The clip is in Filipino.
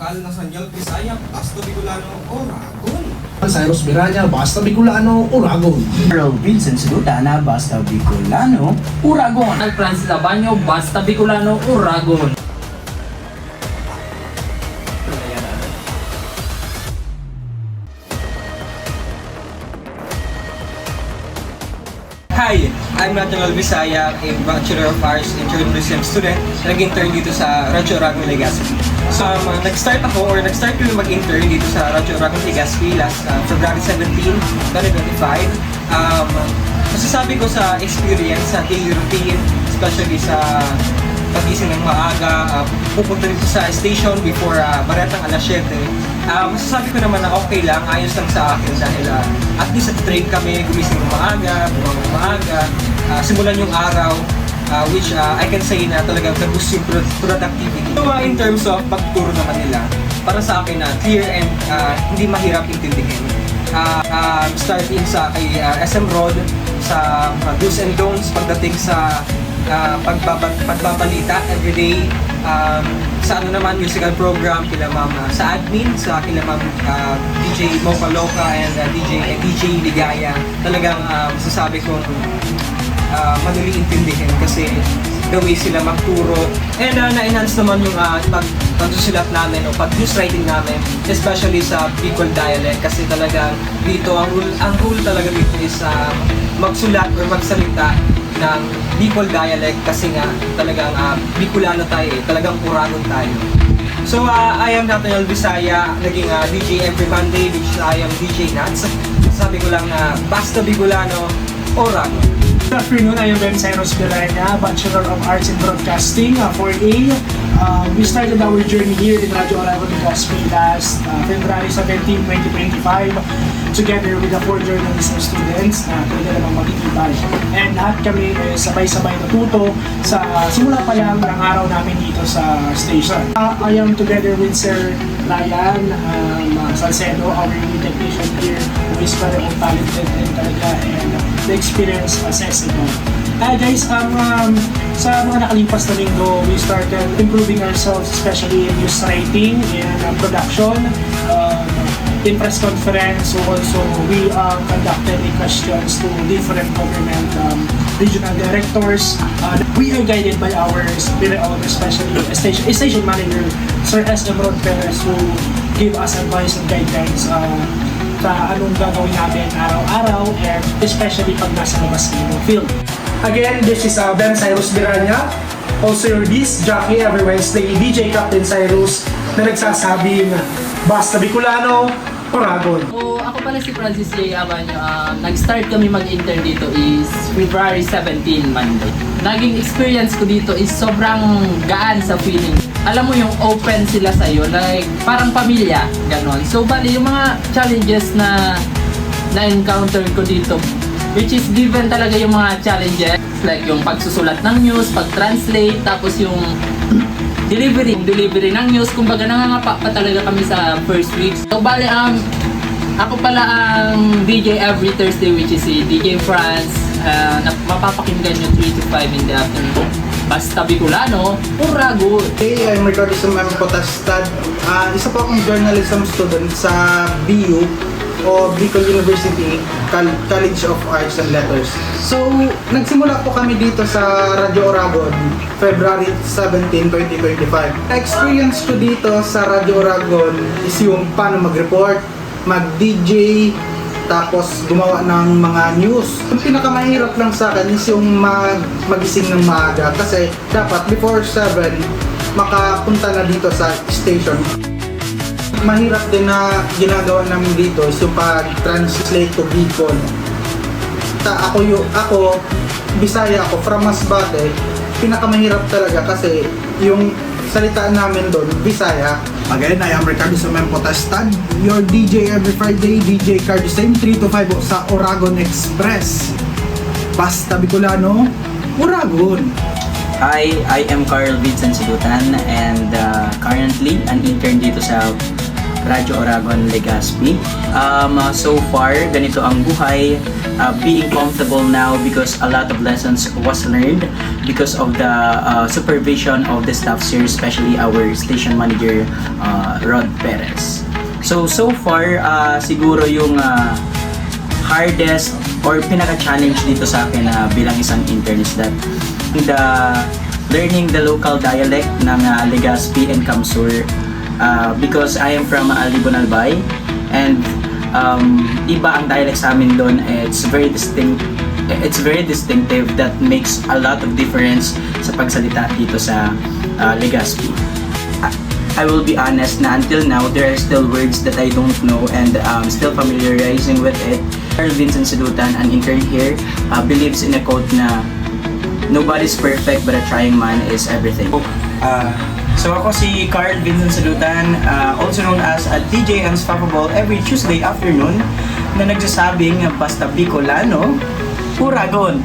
lokal na Sanjal Bisaya, Basta Bicolano, Oragon. Cyrus Miranya, Basta Bicolano, Oragon. Earl Vincent Sultana, Basta Bicolano, Oragon. Francis Abanyo, Basta Bicolano, Oragon. Hi, I'm Nathaniel Visaya, a Bachelor of Arts in Journalism student na nag-intern dito sa Radyo Oragon Legazpi. So, nag-start kami mag-intern dito sa Radyo Oragon Legazpi last February 17, 2025. Masasabi ko sa experience, sa daily routine, especially sa pagising ng maaga, pupunta dito sa station before baretang alas 7. Masasabi ko naman na okay lang, ayos lang sa akin dahil at least at-train kami, gumising ng maaga, bumangon ng maaga, simulan yung araw, which I can say na talagang nag-boost yung productivity. So in terms of pagturo naman nila, para sa akin na clear and hindi mahirap intindihin. Starting sa kay SM Rod, sa do's and don'ts pagdating sa pagbabalita everyday, sa ano naman musical program kila ma'am, sa admin, sa kila ma'am DJ Mocha Loca and DJ Ligaya. Talagang masasabi kong madali intindihin kasi the way sila magturo and na-enhance naman yung pagsusulat namin o pag-news writing namin, especially sa Bicol dialect kasi talagang dito ang rule talaga dito is magsulat or magsalita ng Bicol dialect kasi nga talagang Bicolano tayo talagang Oragon tayo. So I am Nathaniel Visaya, naging DJ every Monday, which I am DJ Nats. Sabi ko lang na Basta Bicolano, Oragon. Good afternoon, I am Ben Cyrus Miranya, Bachelor of Arts in Broadcasting, 4A. We started our journey here in Radyo Oragon Legazpi last February 17, 2025 together with the 4 journalism students na pwede namang makikibay. And lahat kami sabay-sabay natuto sa simula pa lang ng araw namin dito sa station. I am together with Sir Ryan Salcedo, our new technician here, who is very talented and talaga and the experience accessible. Guys, sa mga nakalipas na linggo, we started improving ourselves, especially in news writing and production. In press conference, so also we conducted questions to different government regional directors. We are guided by our spirit of especially station manager, Sir S. Rod Perez, who give us advice and guidelines sa anong gagawin natin araw-araw and especially pag nasa labas ng field. Again, this is Ben Cyrus Miranya, also your disc jockey every Wednesday, DJ Captain Cyrus, na nagsasabing Basta Bicolano, Oragon. Ako pala si Francis J. Abanyo. Nag-start kami mag-intern dito is February 17, Monday. Naging experience ko dito is sobrang gaan sa feeling. Alam mo yung open sila sa'yo, like parang pamilya, ganon. So bali, yung mga challenges na na-encounter ko dito, which is given talaga yung mga challenges, like yung pagsusulat ng news, pag-translate, tapos yung delivery ng news. Kumbaga nangangapa pa talaga kami sa first weeks. So bali, ako pala ang DJ every Thursday, which is si DJ France, na mapapakinggan yung 3 to 5 in the afternoon. Basta Bicolano, Oragon. Hey, I'm Ricardo Sumem Potastad. Isa po akong journalism student sa BU o Bicol University College of Arts and Letters. So, nagsimula po kami dito sa Radyo Oragon February 17, 2025. Experience ko dito sa Radyo Oragon is yung paano mag-report, mag-DJ, tapos gumawa ng mga news. Ang pinakamahirap lang sa akin is yung magising ng maaga kasi dapat before 7 makapunta na dito sa station. Mahirap din na ginagawa namin dito is yung pag-translate to Bicol. Ako, Bisaya ako, from Masbate, pinakamahirap talaga kasi yung salita namin doon, Bisaya. Again, I am Ricardo Sumem Potastad, your DJ every Friday, DJ Cardi Same 3 to 5 sa Oragon Express. Basta Bicolano, Oragon. Hi, I am Carl Vincent Silutan and currently an intern dito sa Radyo Oragon Legazpi. So far, ganito ang buhay. Being comfortable now because a lot of lessons was learned because of the supervision of the staffs here, especially our station manager, Rod Perez. So far, siguro yung hardest or pinaka-challenge dito sa akin bilang isang intern is that learning the local dialect ng Legazpi and Kamsur, because I am from Libon Albay, and iba ang dialect sa amin doon. It's very distinctive that makes a lot of difference sa pagsalita dito sa Legazpi. I will be honest na until now there are still words that I don't know and still familiarizing with it. Carl Vincent Silutan, an intern here, believes in a quote na nobody's perfect but a trying man is everything. So ako si Carl Vincent Silutan, also known as a DJ Unstoppable every Tuesday afternoon, na nagsasabing basta Bicolano, Uragon.